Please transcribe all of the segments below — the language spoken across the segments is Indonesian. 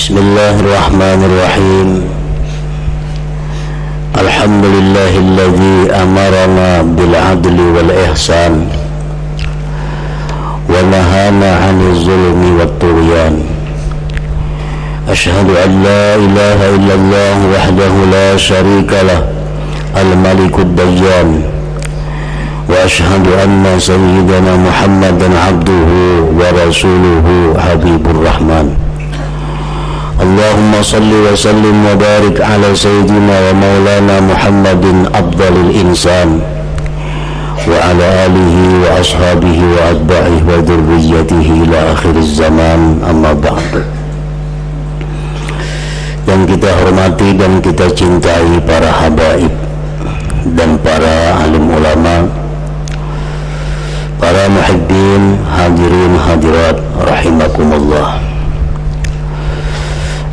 Bismillahirrahmanirrahim. Alhamdulillahilladzi amarana bil adli wal ihsan wa nahana 'anil zulmi wat tughyan. Asyhadu an la ilaha illallah wahdahu la syarika lah al-malikud dayyan wa asyhadu anna sayyidana Muhammadan abduhu wa rasuluhu habibur rahman. Allahumma salli wa sallim wa barik ala sayyidina wa maulana Muhammadin afdalil insan wa ala alihi wa ashabihi wa atba'ihi wa dhurriyyatihi ila akhiriz zaman, amma ba'du. Yang kita hormati dan kita cintai para habaib dan para alim ulama, para muhibbin, hadirin hadirat rahimakumullah.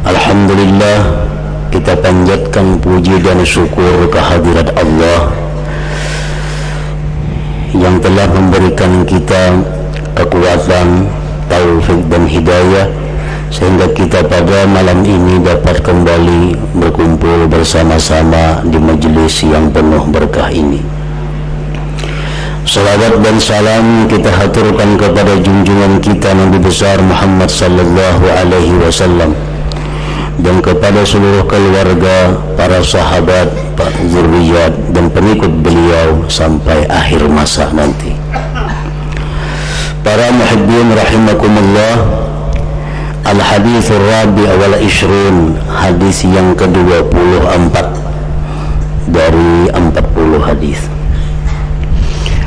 Alhamdulillah, kita panjatkan puji dan syukur kehadirat Allah yang telah memberikan kita kekuatan, taufik dan hidayah sehingga kita pada malam ini dapat kembali berkumpul bersama-sama di majelis yang penuh berkah ini. Salawat dan salam kita haturkan kepada junjungan kita Nabi besar Muhammad sallallahu alaihi wasallam dan kepada seluruh keluarga, para sahabat, para zuriyat dan pengikut beliau sampai akhir masa nanti. Para muhibbin rahimakumullah, al-hadithur rabi' wal ishrun, hadis yang ke-24 dari 40 hadis.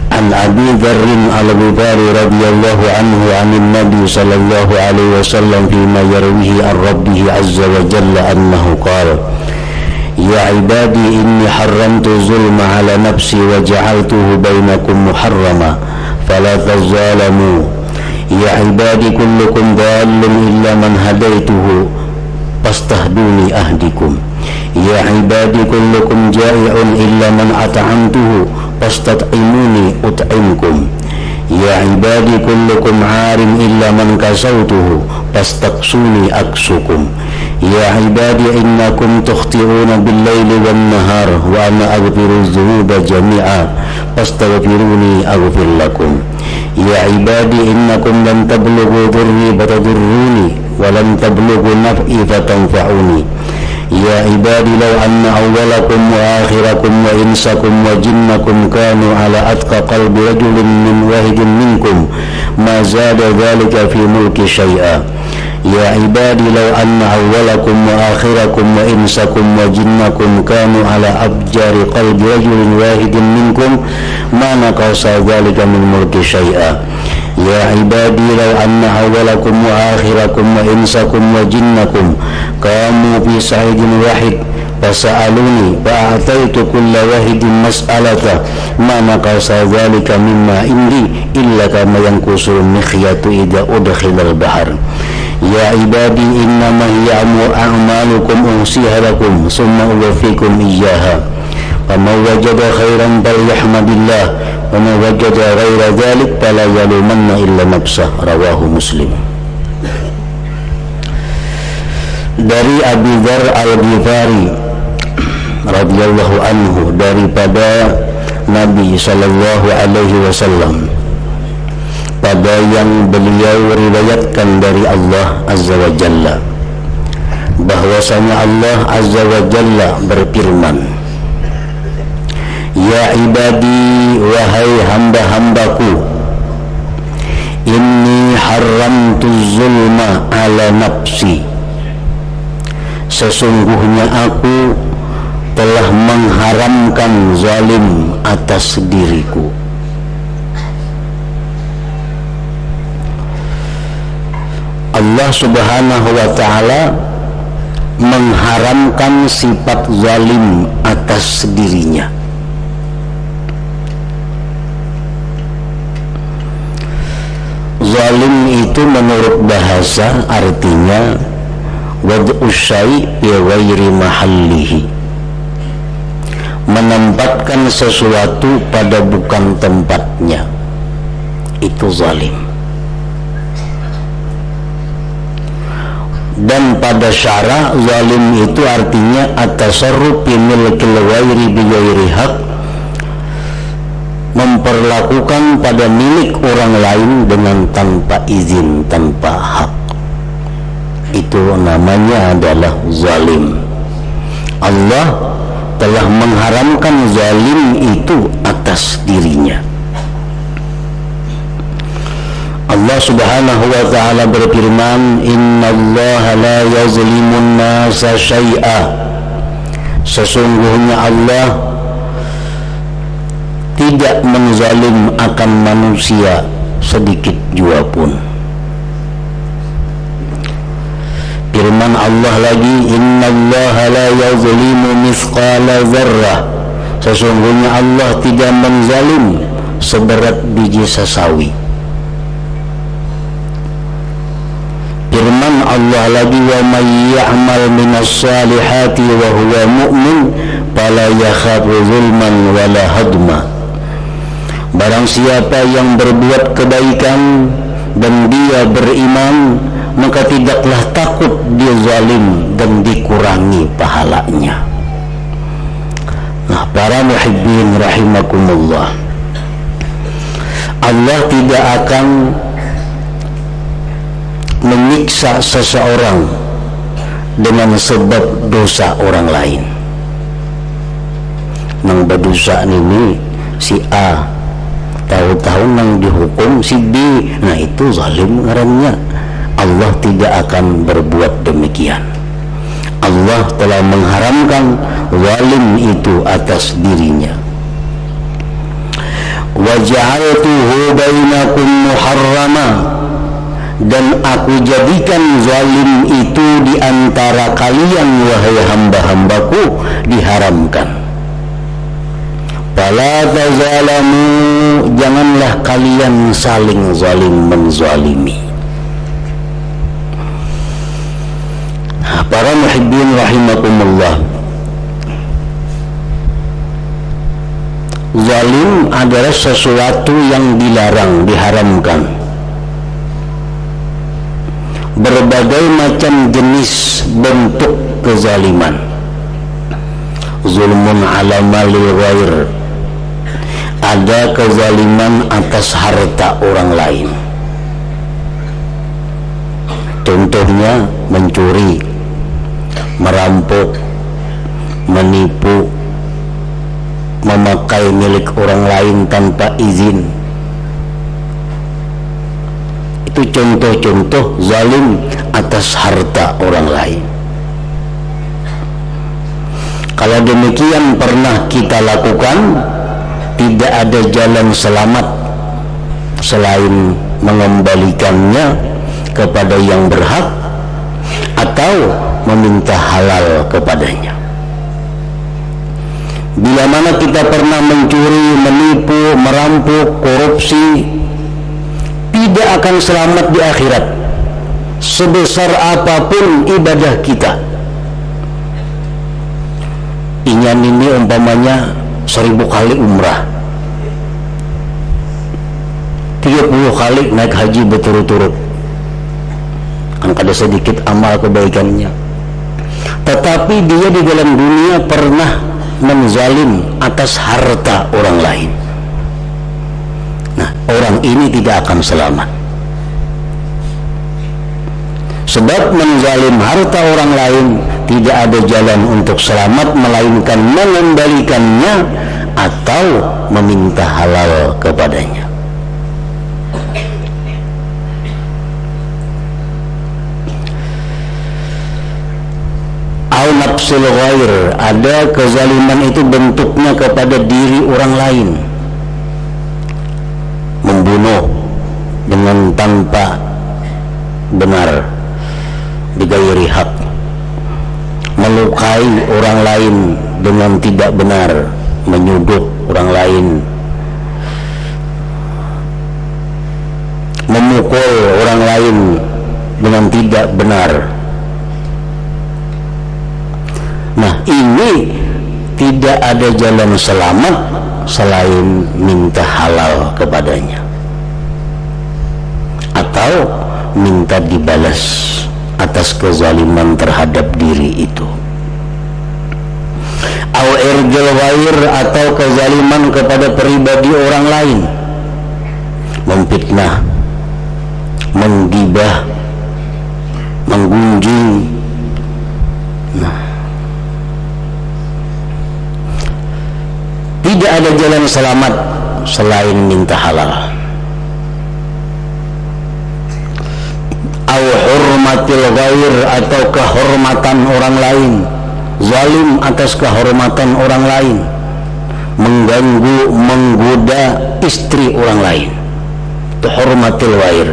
An Abi Dzarrin al-Ghifari radhiyallahu anhu 'anil Nabi sallallahu alaihi wasallam fima yarwihi an Rabbih azza wa jalla annahu qala: Ya ibadi inni haramtu zulma ala nafsi wa ja'altuhu bainakum muharrama fala tazalamu. Ya ibadi kullukum dhalun illa man hadaituhu fastahduni ahdikum. Ya ibadi kullukum ja'i'un illa man at'amtuhu fastat'imuni ut'imkum. Ya ibadi kullukum 'arin illa man kasautuhu fastaqsuni aksukum. Ya ibadi innakum tukhti'una bil-laili wan-nahar wa ana aghfiru dzunuba jami'a fastaghfiruni aghfir lakum. Ya ibadi innakum lan tablughu dhurri fatadurruni wa lan tablughu naf'i fatanfa'uni. Ya ibadi law anna awwalakum wa akhirakum wa insakum wa jinnakum kanu ala atqa qalbi rajulin min wahidin minkum ma zada dhalika fi mulki syai'a. Ya ibadi law anna awwalakum wa akhirakum wa insakum wa jinnakum kanu ala abjari qalbi rajulin wahidin minkum ma naqasa dhalika min mulki syai'a. Ya ibadi law anna awwalakum wa akhirakum wa insakum wa jinnakum kamu fi sa'idin wahid fasa'aluni fa'ataitu kulla wahidin mas'alata ma naqasa dhalika mimma indi illa kama yanqusul mikhyatu idha udkhila al-bahr. Ya ibadi innama hiya a'malukum usiha lakum summa uwaffikum iyyaha faman wajada khairan falyahmadillah wa man wajada ghaira dhalik fala yalumanna illa nafsah. Rawahu Muslim. Dari Abi Dzar al-Ghifari radhiyallahu anhu, daripada Nabi sallallahu alaihi wasallam, pada yang beliau riwayatkan dari Allah azza wa jalla, bahwasanya Allah azza wa jalla berfirman: Ya ibadi, wahai hamba-hambaku, inni haramtu zulma ala nafsi, sesungguhnya aku telah mengharamkan zalim atas diriku. Allah subhanahu wa ta'ala mengharamkan sifat zalim atas dirinya. Zalim itu menurut bahasa artinya wad'u syai' bi ghairi mahallihi, menempatkan sesuatu pada bukan tempatnya, itu zalim. Dan pada syara zalim itu artinya at-tasarruf fi milkil ghairi bi ghairi haq, memperlakukan pada milik orang lain dengan tanpa izin, tanpa hak. Itu namanya adalah zalim. Allah telah mengharamkan zalim itu atas dirinya. Allah Subhanahu wa ta'ala berfirman, innallaha la yazlimun nasa syai'a, sesungguhnya Allah tidak menzalim akan manusia sedikit jua pun. Firman Allah lagi, innallaha la yazlimu mithqala dzarrah, sesungguhnya Allah tidak menzalim seberat biji sasawi. Firman Allah lagi, wa may ya'mal minas salihati wa huwa mu'min fala yakhafu zulman wala hadma. Barang siapa yang berbuat kebaikan dan dia beriman, maka tidaklah takut dia zalim dan dikurangi pahalanya. Nah, para muhibbin rahimakumullah, Allah tidak akan menyiksa seseorang dengan sebab dosa orang lain. Nang berdosa ini si A, tahu-tahu nang dihukum si B, nah itu zalim ngarannya. Allah tidak akan berbuat demikian. Allah telah mengharamkan zalim itu atas dirinya. Wa ja'altuhu bainakum muharrama, dan aku jadikan zalim itu di antara kalian wahai hamba-hambaku diharamkan. Fala tazalamu, janganlah kalian saling zalim menzalimi. Para muhibbin rahimakumullah, zalim adalah sesuatu yang dilarang, diharamkan. Berbagai macam jenis bentuk kezaliman. Zulmun ala malil ghair, ada kezaliman atas harta orang lain. Contohnya mencuri, merampok, menipu, memakai milik orang lain tanpa izin. Itu contoh-contoh zalim atas harta orang lain. Kalau demikian pernah kita lakukan, tidak ada jalan selamat selain mengembalikannya kepada yang berhak atau meminta halal kepadanya. Bila mana kita pernah mencuri, menipu, merampok, korupsi, tidak akan selamat di akhirat sebesar apapun ibadah kita. Inyan ini umpamanya 1000 kali umrah, 30 kali naik haji berturut-turut, kan ada sedikit amal kebaikannya, tetapi dia di dalam dunia pernah menzalim atas harta orang lain. Nah, orang ini tidak akan selamat, sebab menzalim harta orang lain tidak ada jalan untuk selamat melainkan mengembalikannya atau meminta halal kepadanya. Au nafsul ghair, ada kezaliman itu bentuknya kepada diri orang lain. Membunuh dengan tanpa benar, bighairi hak, melukai orang lain dengan tidak benar, menyudut orang lain, memukul orang lain dengan tidak benar. Nah, ini tidak ada jalan selamat selain minta halal kepadanya atau minta dibalas atas kezaliman terhadap diri itu, au irjal ghair atau kezaliman kepada pribadi orang lain, memfitnah, menggibah, menggunjing. Tidak ada jalan selamat selain minta halal. Au hurmatil ghair atau kehormatan orang lain, zalim atas kehormatan orang lain, mengganggu, menggoda istri orang lain, itu hurmatil ghair.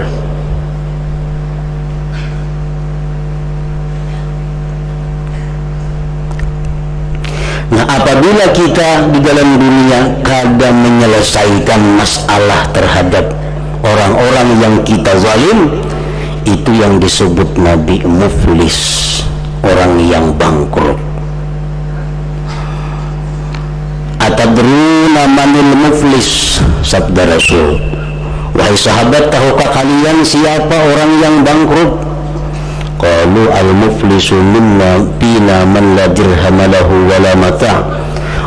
Nah, apabila kita di dalam dunia kadang menyelesaikan masalah terhadap orang-orang yang kita zalim, itu yang disebut Nabi muflis, orang yang bangkrut. Atadruna manil muflis, sabda Rasul, wahai sahabat, tahukah kalian siapa orang yang bangkrut? Qalu al-muflisu minna bina man la dirham lahu wala mata'.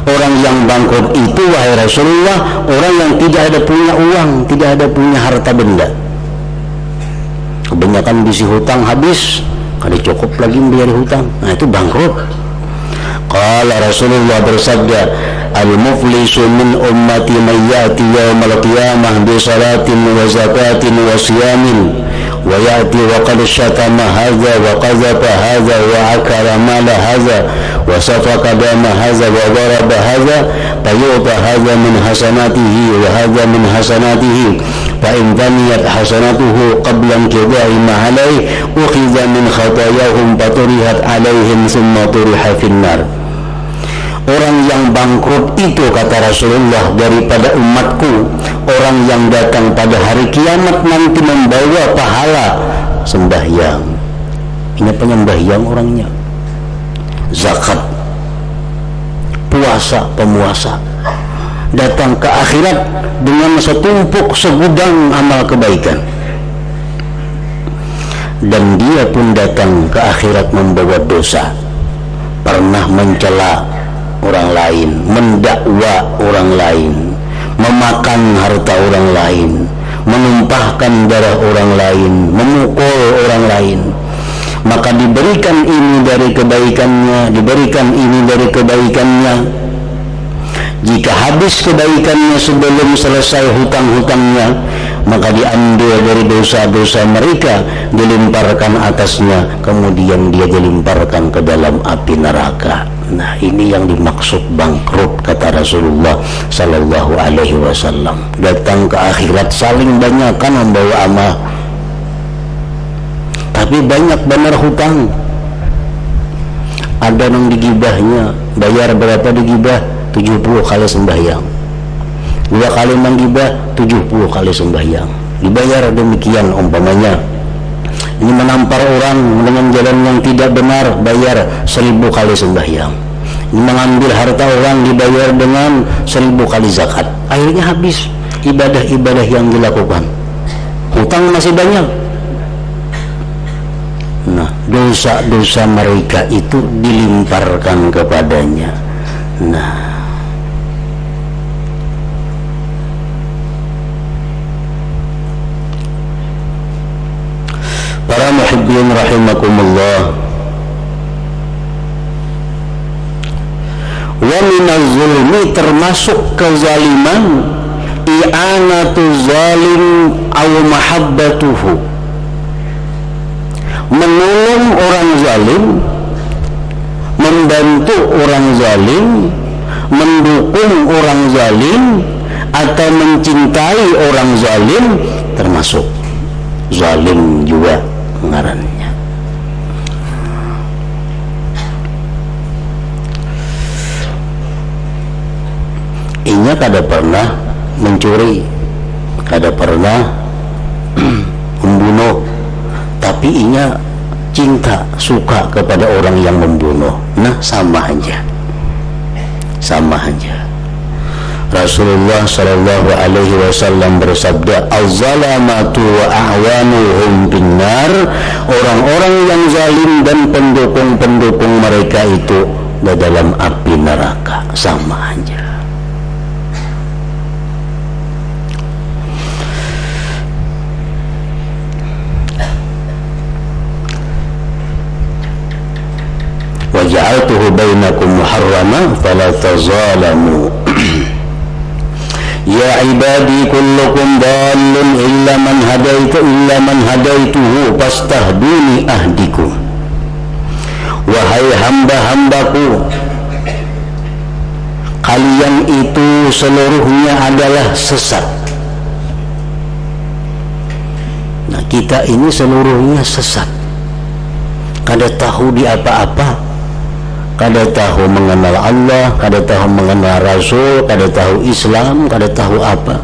Orang yang bangkrut itu, wahai Rasulullah, orang yang tidak ada punya uang, tidak ada punya harta benda. Kebanyakan bisi hutang habis, kada cukup lagi membayar hutang. Nah, itu bangkrut. Qala Rasulullah bersabda, al-muflisu min ummati man ya'ti yawmal qiyamah bi salatin wa zakatin wa siyamin wa ya'ti wa qad syatama hadza wa qazafa hadza wa akala mala hadza wa safaka dama hadza wa daraba hadza fayu'ta hadza min hasanatihi wa hadza min hasanatihi fa in baniyat hasanatuhu qabla inqida'i ma alayhi ukhidha min khatayahum faturihat alaihim thumma turiha finnar. Orang yang bangkrut itu, kata Rasulullah, daripada umatku, orang yang datang pada hari kiamat nanti membawa pahala sembahyang. Ini penyembahyang orangnya, zakat, puasa, pemuasa, datang ke akhirat dengan setumpuk segudang amal kebaikan. Dan dia pun datang ke akhirat membawa dosa, pernah mencela orang lain, mendakwa orang lain, memakan harta orang lain, menumpahkan darah orang lain, memukul orang lain. Maka diberikan ini dari kebaikannya, diberikan ini dari kebaikannya. Jika habis kebaikannya sebelum selesai hutang-hutangnya, maka diambil dari dosa-dosa mereka, dilemparkan atasnya, kemudian dia dilemparkan ke dalam api neraka. Nah, ini yang dimaksud bangkrut, kata Rasulullah sallallahu alaihi wasallam. Datang ke akhirat saling banyakkan membawa amal, tapi banyak benar hutang. Ada yang digibahnya, bayar berapa digibah? 70 kali sembahyang. 2 kali menggibah, 70 kali sembahyang. Dibayar demikian umpamanya. Ini menampar orang dengan jalan yang tidak benar, bayar 1000 kali sembahyang. Ini mengambil harta orang, dibayar dengan 1000 kali zakat. Akhirnya habis ibadah-ibadah yang dilakukan, hutang masih banyak. Nah, dosa-dosa mereka itu dilimparkan kepadanya. Nah, para muhibbin rahimakumullah, wa minaz zulmi, termasuk kezaliman, i'anatu zalim aw mahabbatuhu, menolong orang zalim, membantu orang zalim, mendukung orang zalim, atau mencintai orang zalim, termasuk zalim juga ngarannya. Inya kada pernah mencuri, kada pernah membunuh, tapi inya cinta, suka kepada orang yang membunuh. Nah, sama aja, sama aja. Rasulullah sallallahu alaihi wasallam bersabda, "Az-zalamatu wa a'wanuhum binnar." Orang-orang yang zalim dan pendukung-pendukung mereka itu di dalam api neraka, sama aja. Wa ja'altuhu bainakum muharrama fala tazalamu. Ya ibadi kullukum dallun illa man hadaituhu fastahduni ahdikum. Wahai hamba-hambaku, kalian itu seluruhnya adalah sesat. Nah, kita ini seluruhnya sesat. Kada tahu di apa-apa, kada tahu mengenal Allah, kada tahu mengenal Rasul, kada tahu Islam, kada tahu apa.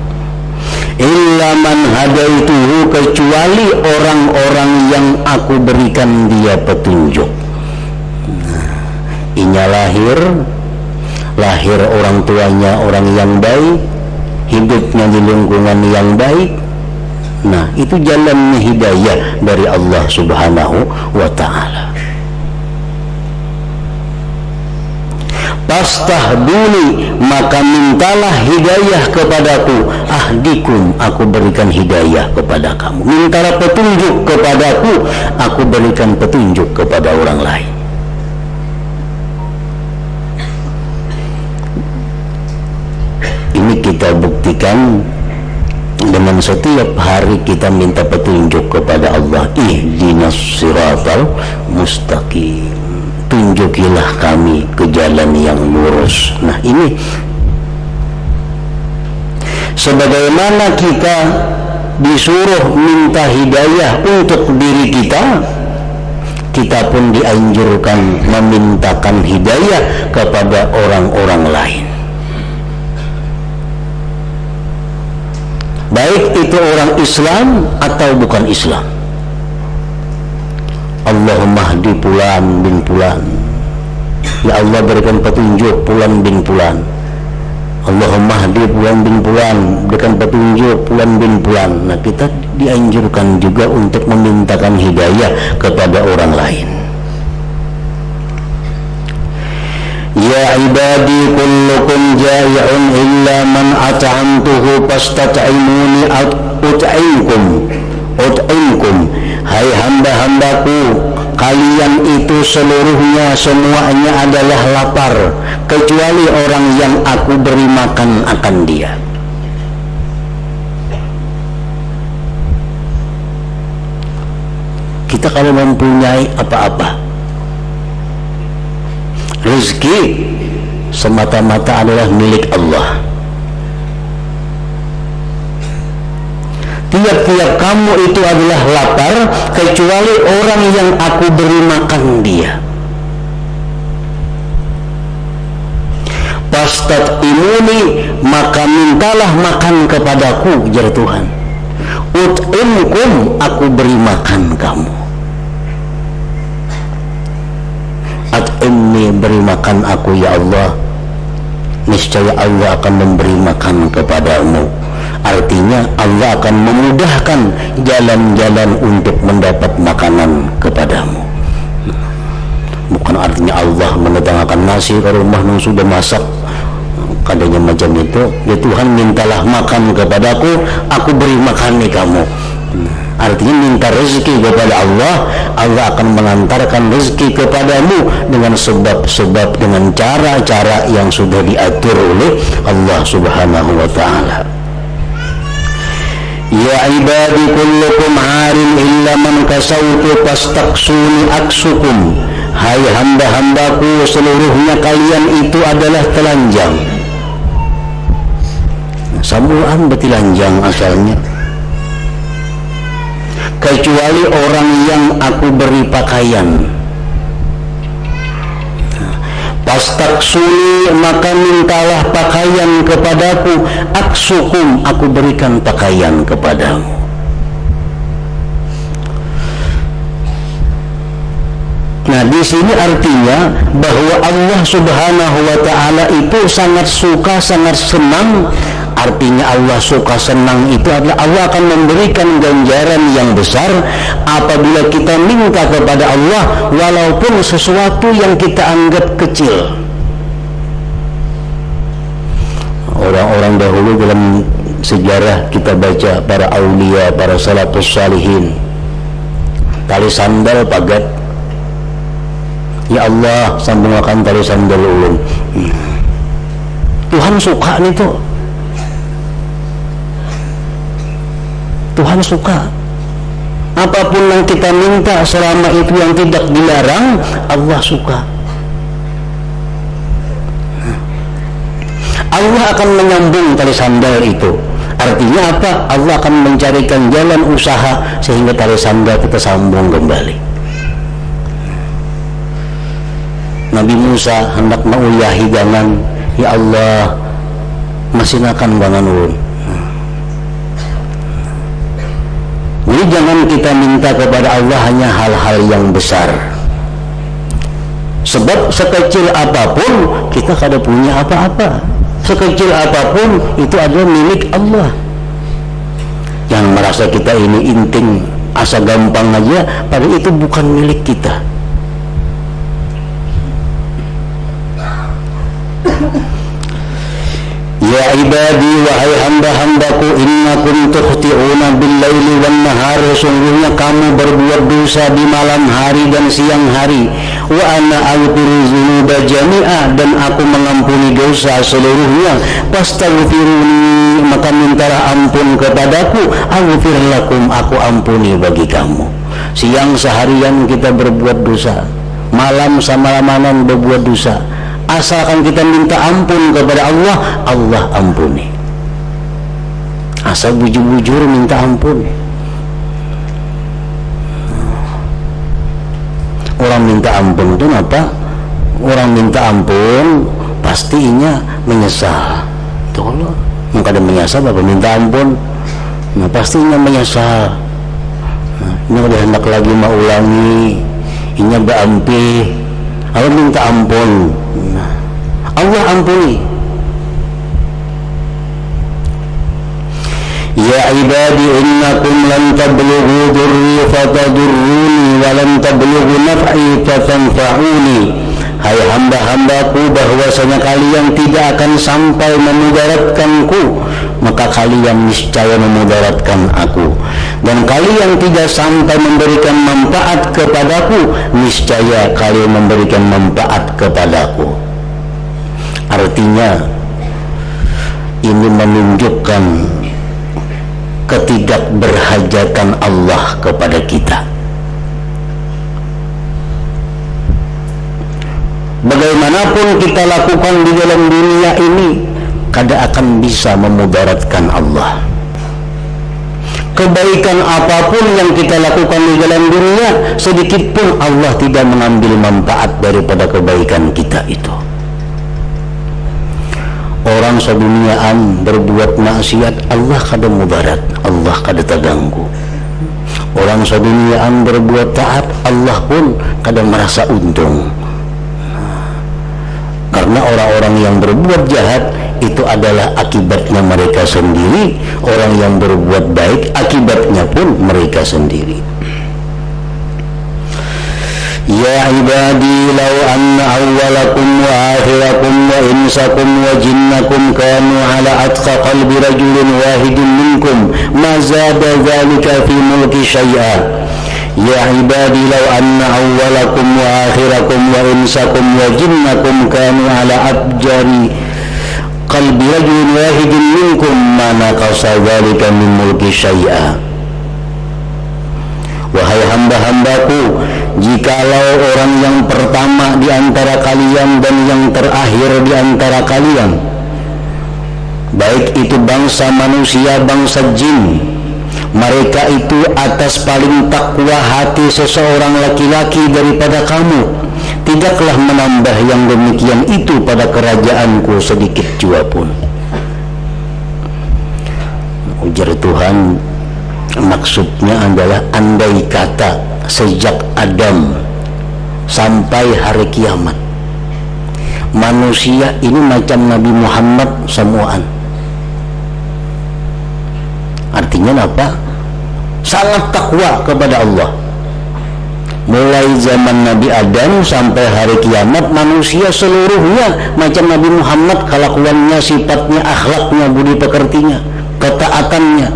Illa man hadaituhu, kecuali orang-orang yang aku berikan dia petunjuk. Inya lahir orang tuanya orang yang baik, hidupnya di lingkungan yang baik. Nah, itu jalan hidayah dari Allah Subhanahu wa ta'ala. Fastahduni, maka mintalah hidayah kepadaku. Ahdikum, aku berikan hidayah kepada kamu. Mintalah petunjuk kepadaku, aku berikan petunjuk kepada orang lain. Ini kita buktikan dengan setiap hari kita minta petunjuk kepada Allah. Ihdinas siratal mustaqim, tunjukilah kami ke jalan yang lurus. Nah, ini sebagaimana kita disuruh minta hidayah untuk diri kita, kita pun dianjurkan memintakan hidayah kepada orang-orang lain. Baik itu orang Islam atau bukan Islam. Allahumma hdi fulan bin fulan. Ya Allah, berikan petunjuk fulan bin fulan. Allahumma hdi fulan bin fulan, berikan petunjuk fulan bin fulan. Nah, kita dianjurkan juga untuk memintakan hidayah kepada orang lain. Ya ibadi kullukum ja'i'un illa man at'amtuhu fastat'imuni ut'imkum. Hai hamba-hambaku, kalian itu semuanya adalah lapar, kecuali orang yang aku beri makan akan dia. Kita kalau mempunyai apa-apa, rezeki semata-mata adalah milik Allah. Tiap-tiap kamu itu adalah lapar, kecuali orang yang aku beri makan dia. Fastat'imuni, maka mintalah makan kepadaku, jar Tuhan. Ut'imkum, aku beri makan kamu. At'imni, beri makan aku ya Allah, niscaya Allah akan memberi makan kepadamu. Artinya Allah akan memudahkan jalan-jalan untuk mendapat makanan kepadamu. Bukan artinya Allah mendatangkan nasi ke rumah yang sudah masak, kadanya macam itu. Ya Tuhan, mintalah makan kepadaku, aku beri makan nih kamu. Artinya minta rezeki kepada Allah, Allah akan mengantarkan rezeki kepadamu dengan sebab-sebab, dengan cara-cara yang sudah diatur oleh Allah Subhanahu wa ta'ala. Ya ibadi kullukum arin illa man kasautu fastaksuni aksukum. Hai hamba-hambaku, seluruhnya kalian itu adalah telanjang. Samuan betilanjang asalnya, kecuali orang yang aku beri pakaian. Fastaksuni, maka mintalah pakaian kepadaku. Aksukum, aku berikan pakaian kepadamu. Nah, di sini artinya bahwa Allah Subhanahu wa taala itu sangat suka, sangat senang. Artinya Allah suka senang itu adalah Allah akan memberikan ganjaran yang besar apabila kita minta kepada Allah walaupun sesuatu yang kita anggap kecil. Orang-orang dahulu dalam sejarah kita baca para aulia, para salafus salihin, tali sandal pagat, ya Allah sambungkan tali sandal ulun. Tuhan suka nih tuh. Tuhan suka. Apapun yang kita minta selama itu yang tidak dilarang, Allah suka. Allah akan menyambung tali sandal itu. Artinya apa? Allah akan mencarikan jalan usaha sehingga tali sandal kita sambung kembali. Nabi Musa hendak menguliah hidangan, ya Allah masih akan bangan ulun. Jadi jangan kita minta kepada Allah hanya hal-hal yang besar. Sebab sekecil apapun kita kada punya apa-apa. Sekecil apapun itu adalah milik Allah. Jangan merasa kita ini inting, asa gampang aja, padahal itu bukan milik kita. Ya ibadi, wahai hamba-hambaku, innakum tukhti'una bil-laili wan-nahar, sungguhnya kamu berbuat dosa di malam hari dan siang hari. Wa ana aghfiru dzunuba jami'a, dan aku mengampuni dosa seluruhnya. Fastaghfiruni, maka mintalah ampun kepadaku, aghfir lakum, aku ampuni bagi kamu. Siang seharian kita berbuat dosa, malam sama malam berbuat dosa. Asalkan kita minta ampun kepada Allah, Allah ampuni. Asal bujur-bujur minta ampun. Orang minta ampun itu apa? Orang minta ampun pastinya menyesal. Tolong, maka ada menyesal apa minta ampun? Nah, pastinya menyesal. Nah, ini udah hendak lagi mau ulangi, ini berampi. Allah minta ampun. Nah, Allah ampuni. Ya ibadi, innakum lan tablughu dhurri fatadurruni wa lan tablughu naf'i fatanfa'uni. Hai hamba-hambaku, bahwasanya kalian tidak akan sampai memudaratkanku, maka kalian niscaya memudaratkan aku. Dan kalian tidak sampai memberikan manfaat kepadaku, niscaya kalian memberikan manfaat kepadaku. Artinya ini menunjukkan ketidakberhajatan Allah kepada kita. Bagaimanapun kita lakukan di dalam dunia ini, kada akan bisa memudaratkan Allah. Kebaikan apapun yang kita lakukan di dalam dunia, sedikit pun Allah tidak mengambil manfaat daripada kebaikan kita itu. Orang seduniaan berbuat maksiat, Allah kada mudarat, Allah kada terganggu. Orang seduniaan berbuat taat, Allah pun kada merasa untung. Karena orang-orang yang berbuat jahat itu adalah akibatnya mereka sendiri. Orang yang berbuat baik akibatnya pun mereka sendiri. Ya ibadi, law anna awwalakum wa akhirakum wa insakum wa jinnakum kanu ala atqa qalbi rajulin wahidin minkum ma zada dhalika fi mulki syai'a. Ya ibadi, law anna awwalakum wa akhirakum wa insakum wa jinnakum kanu ala abjari qalbi rajulin wahidin minkum ma naqasa dhalika min mulki syai'a. Wahai hamba-hambaku, jikalau orang yang pertama di antara kalian dan yang terakhir di antara kalian, baik itu bangsa manusia, bangsa jin, mereka itu atas paling takwa hati seseorang laki-laki daripada kamu, tidaklah menambah yang demikian itu pada kerajaanku sedikit jua pun. Ujar Tuhan, maksudnya adalah andai kata sejak Adam sampai hari kiamat. Manusia ini macam Nabi Muhammad semuaan. Artinya apa? Sangat takwa kepada Allah. Mulai zaman Nabi Adam sampai hari kiamat, manusia seluruhnya macam Nabi Muhammad, kelakuannya, sifatnya, akhlaknya, budi pekertinya, ketaatannya,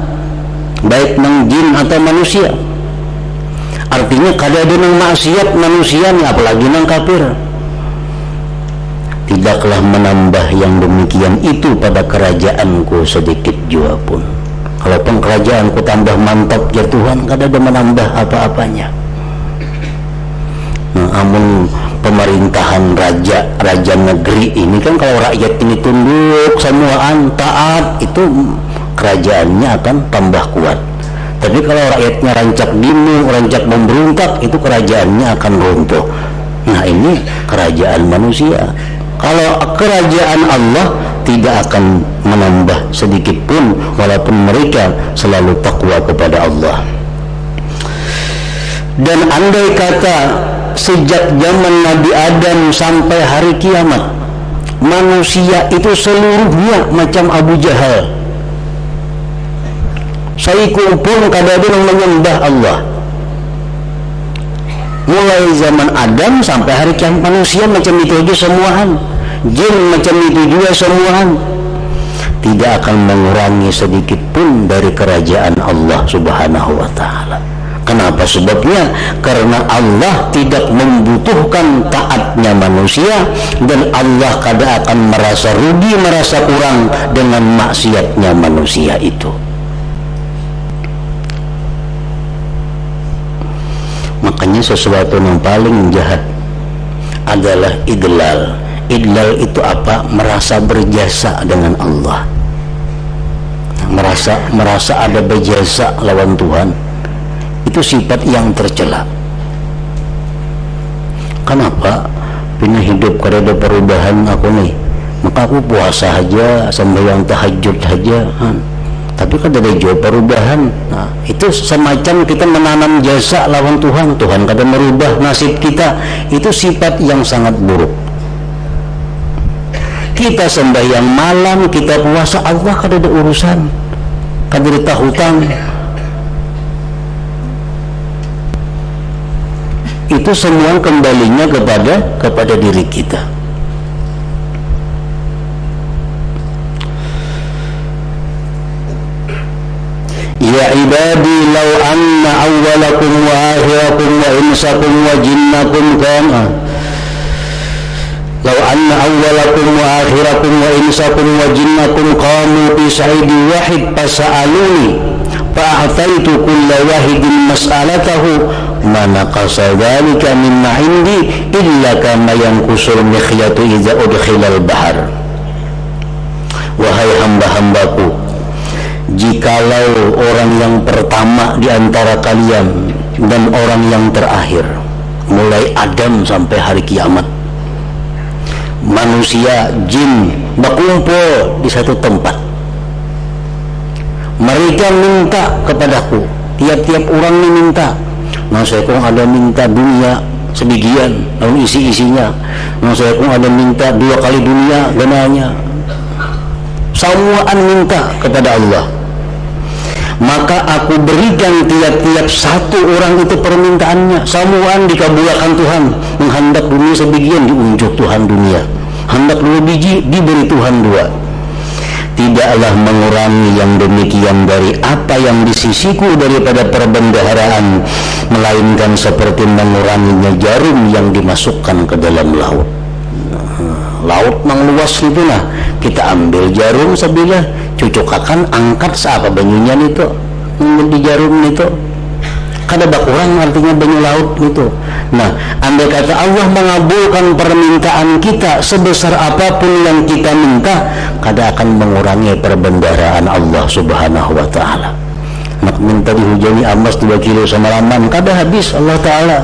baik nang jin atau manusia. Artinya kada ada nang maksiat manusia ni, apalagi nang kafir. Tidaklah menambah yang demikian itu pada kerajaanku sedikit jua pun. Kalaupun kerajaanku tambah mantap ya Tuhan, kada ada menambah apa-apanya. Namun pemerintahan raja negeri ini kan, kalau rakyat ini tunduk semuaan, taat, itu kerajaannya akan tambah kuat. Tapi kalau rakyatnya rancak bingung, rancak memberontak, itu kerajaannya akan runtuh. Nah, ini kerajaan manusia. Kalau kerajaan Allah tidak akan menambah sedikit pun, walaupun mereka selalu takwa kepada Allah. Dan andai kata sejak zaman Nabi Adam sampai hari kiamat, manusia itu seluruhnya macam Abu Jahal, saiku pun kada ada yang menyembah Allah. Mulai zaman Adam sampai hari kiamat, manusia macam itu aja semuaan, jin macam itu juga semuaan. Tidak akan mengurangi sedikit pun dari kerajaan Allah Subhanahu wa ta'ala. Kenapa sebabnya? Karena Allah tidak membutuhkan taatnya manusia, dan Allah kada akan merasa rugi, merasa kurang dengan maksiatnya manusia itu. Makanya sesuatu yang paling jahat adalah idlal. Idlal itu apa? Merasa berjasa dengan Allah, merasa ada berjasa lawan Tuhan. Itu sifat yang tercela. Kenapa? Pina hidup kada ada perubahan aku nih, maka aku puasa aja, sembahyang tahajud aja, tapi kada ada jauh perubahan. Nah, itu semacam kita menanam jasa lawan Tuhan. Tuhan kada merubah nasib kita. Itu sifat yang sangat buruk. Kita sembahyang malam, kita puasa, Allah kada ada urusan, kada ada hutang. Itu semua kembalinya kepada diri kita. Ya ibadi, law anna awwalakum wa akhirakum wa insakum wa jinnakum kana law anna awwalakum wa akhirakum wa insakum wa jinnakum qamu fi sa'idi wahid fasa'aluni fa'ataitu kulla wahidin mas'alatahu ma naqasa dhalika mimma indi illa kama yanqusul mikhyatu idza udkhilal bahar. Wahai hamba-hambaku, jikalau orang yang pertama di antara kalian dan orang yang terakhir, mulai Adam sampai hari kiamat, manusia, jin berkumpul di satu tempat, mereka minta kepadaku, tiap-tiap orang ini minta. Nah, saya kong ada minta dunia sebagian, lalu isi-isinya. Nah, saya kong ada minta 2 kali dunia gananya. Semuaan minta kepada Allah. Maka aku berikan tiap-tiap satu orang itu permintaannya. Semuaan dikabulkan Tuhan. Menghendak dunia sebagian, diunjuk Tuhan dunia. Hendak 2 biji, diberi Tuhan 2. Tidaklah mengurangi yang demikian dari apa yang di sisiku daripada perbendaharaan, melainkan seperti menguranginya jarum yang dimasukkan ke dalam laut. Laut mang luas itu, nah kita ambil jarum sebilah, cucukakan, angkat seapa banyunya itu, di jarum itu kada bakurang, artinya banyu laut itu. Nah, andai kata Allah mengabulkan permintaan kita sebesar apapun yang kita minta, kada akan mengurangi perbendaharaan Allah Subhanahu wa ta'ala. Nak minta dihujani emas 2 kilo semalaman, kada habis Allah ta'ala.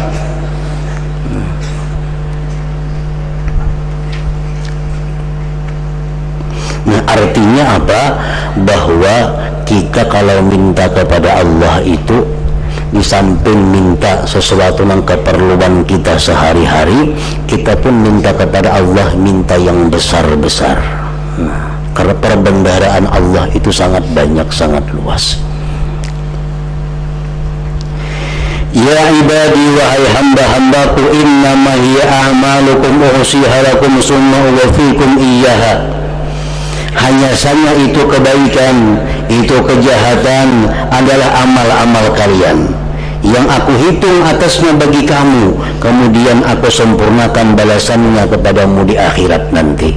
Nah, artinya apa? Bahwa kita kalau minta kepada Allah itu di samping minta sesuatu yang keperluan kita sehari-hari, kita pun minta kepada Allah, minta yang besar-besar. Nah, karena perbendaharaan Allah itu sangat banyak, sangat luas. Ya ibadi, wahai hamba-hambaku, innama hiya a'malukum uhsiha lakum summa uwaffikum iyyaha. Hanya saja itu kebaikan, itu kejahatan adalah amal-amal kalian yang aku hitung atasnya bagi kamu, kemudian aku sempurnakan balasannya kepadamu di akhirat nanti.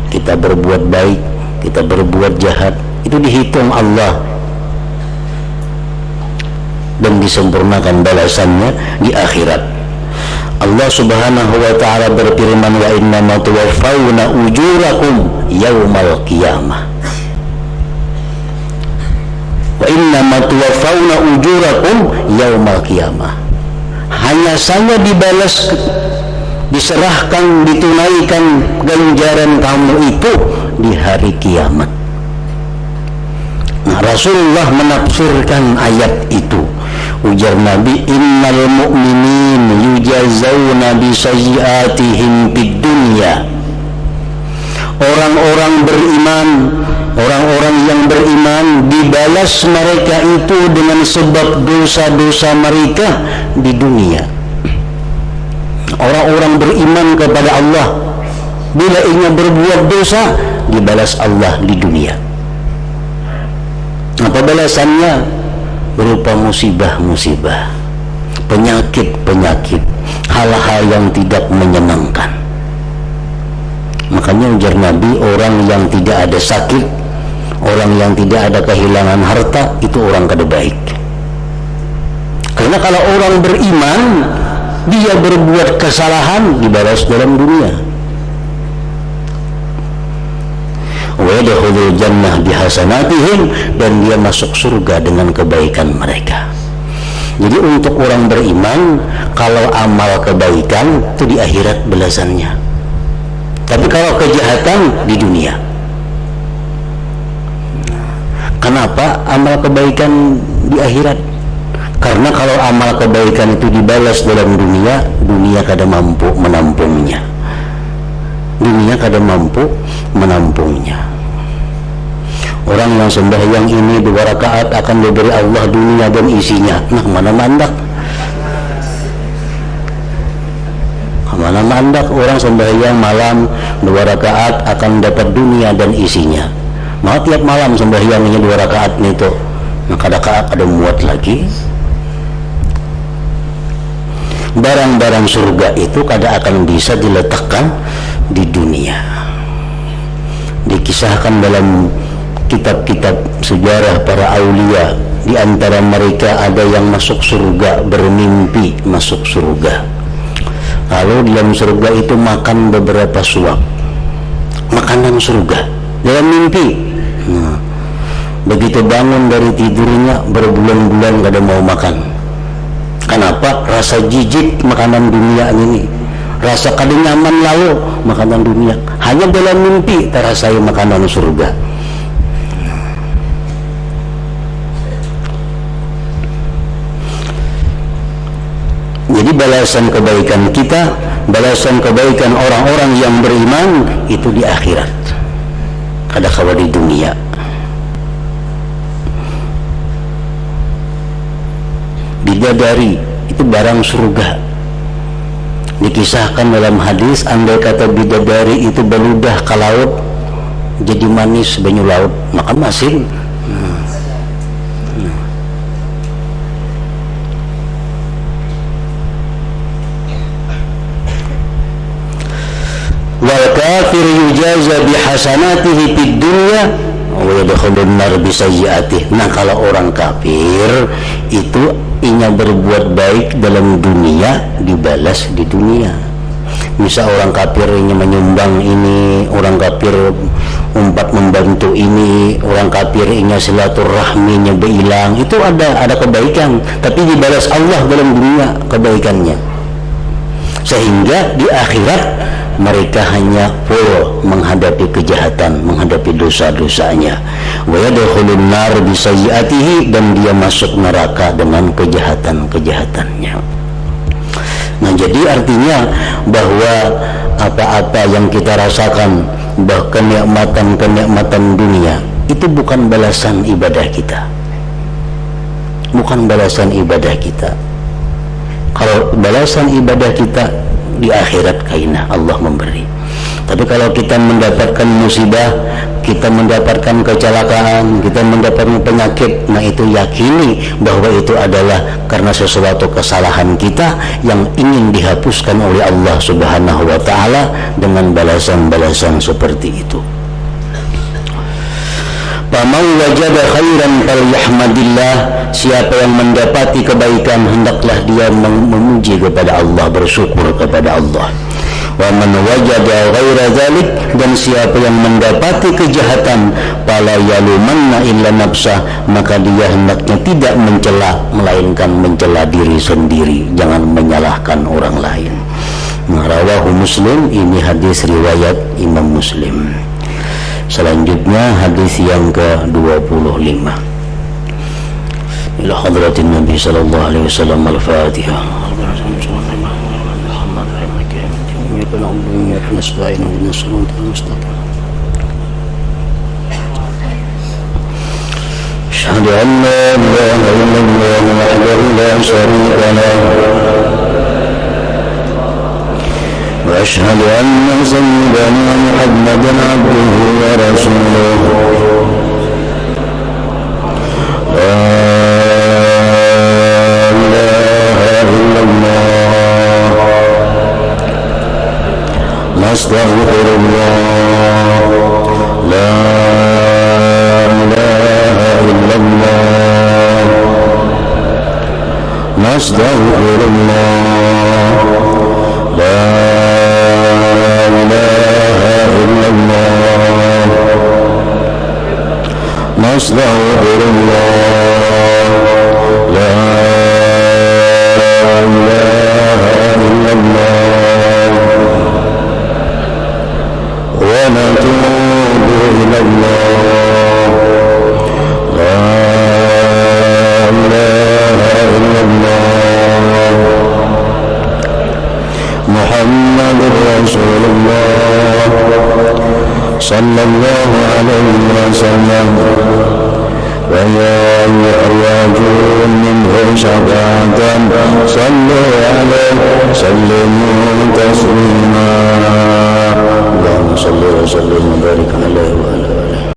Kita berbuat baik, kita berbuat jahat, itu dihitung Allah dan disempurnakan balasannya di akhirat. Allah Subhanahu wa ta'ala berfirman, wa innama tuwaffawna ujurakum yaumal qiyamah. Wa innama tuwaffawna ujurakum yaumal qiyamah. Hanya saja dibalas, diserahkan, ditunaikan ganjaran kamu itu di hari kiamat. Nah, Rasulullah menafsirkan ayat itu. Ujar Nabi, innal mu'minin yujazawna bisayyiatihim fid dunya. Orang-orang beriman, orang-orang yang beriman, dibalas mereka itu dengan sebab dosa-dosa mereka di dunia. Orang-orang beriman kepada Allah, bila ingin berbuat dosa, dibalas Allah di dunia. Apa balasannya? Berupa musibah-musibah, penyakit-penyakit, hal-hal yang tidak menyenangkan. Makanya ujar Nabi, orang yang tidak ada sakit, orang yang tidak ada kehilangan harta, itu orang kada baik. Karena kalau orang beriman, dia berbuat kesalahan, dibalas dalam dunia. Wa yadkhulul jannah bihasanatihim, dan dia masuk surga dengan kebaikan mereka. Jadi untuk orang beriman, kalau amal kebaikan itu di akhirat balasannya. Tapi kalau kejahatan di dunia. Kenapa amal kebaikan di akhirat? Karena kalau amal kebaikan itu dibalas dalam dunia, dunia kada mampu menampungnya. Dunia kada mampu menampungnya. Orang yang sembahyang ini 2 rakaat akan diberi Allah dunia dan isinya. Nah, mana mandak? Mana mandak orang sembahyang malam 2 rakaat akan dapat dunia dan isinya. Mau tiap malam sembahyangnya 2 rakaat itu, nah kadang-kadang ada muat lagi. Barang-barang surga itu kada akan bisa diletakkan di dunia. Dikisahkan dalam kitab-kitab sejarah para aulia, di antara mereka ada yang masuk surga, bermimpi masuk surga. Lalu dalam surga itu makan beberapa suap makanan surga dalam mimpi. Nah, begitu bangun dari tidurnya, berbulan-bulan kada mau makan. Kenapa? Rasa jijik makanan dunia ini, rasa kada nyaman lalu makanan dunia. Hanya dalam mimpi terasai makanan surga. Jadi balasan kebaikan kita, balasan kebaikan orang-orang yang beriman itu di akhirat, kada kawa di dunia. Bidadari itu barang surga. Dikisahkan dalam hadis, andai kata bidadari itu beludah ke laut jadi manis banyu laut, maka masin. Wal kafir yujaza bihasanatihi fid dunya wa yadkhulun nar bisayyi'atihi. Nah, kalau orang kafir itu inya berbuat baik dalam dunia, dibalas di dunia. Misal orang kafir inya menyumbang ini, orang kafir umpat membantu ini, orang kafir inya silaturahminya berhilang, itu ada kebaikan, tapi dibalas Allah dalam dunia kebaikannya. Sehingga di akhirat mereka hanya full menghadapi kejahatan, menghadapi dosa-dosanya. wa yadkhulun nar bisayyi'atihi, dan dia masuk neraka dengan kejahatan-kejahatannya. Nah, jadi artinya bahwa apa-apa yang kita rasakan, bahkan kenikmatan dunia, itu bukan balasan ibadah kita. Bukan balasan ibadah kita. Kalau balasan ibadah kita di akhirat kainah Allah memberi. Tapi kalau kita mendapatkan musibah, kita mendapatkan kecelakaan, kita mendapatkan penyakit, nah itu yakini bahwa itu adalah karena sesuatu kesalahan kita yang ingin dihapuskan oleh Allah Subhanahu wa taala dengan balasan-balasan seperti itu. Faman wajada khairan falyahmadillah, siapa yang mendapati kebaikan hendaklah dia memuji kepada Allah, bersyukur kepada Allah. Wa man wajada ghaira dzalik, dan siapa yang mendapati kejahatan fala yalumanna illa nafsah, maka dia hendaknya tidak mencela melainkan mencela diri sendiri, jangan menyalahkan orang lain. Rawahu Muslim, ini hadis riwayat Imam Muslim. Selanjutnya hadis yang ke-25. Ila hadratin Nabi sallallahu alaihi wasallam, al-Fatihah. Asyhadu an la ilaha illallah wahdahu la syarika lahu وأشهد أن سيدنا محمدا عبده ورسوله لا إله إلا الله نستغفر الله لا إله إلا الله نستغفر الله لا نستغفر الله لا إله إلا الله ونتوب إلى الله لا إله إلا الله محمد رسول الله صلى الله عليه وسلم. ويا أيها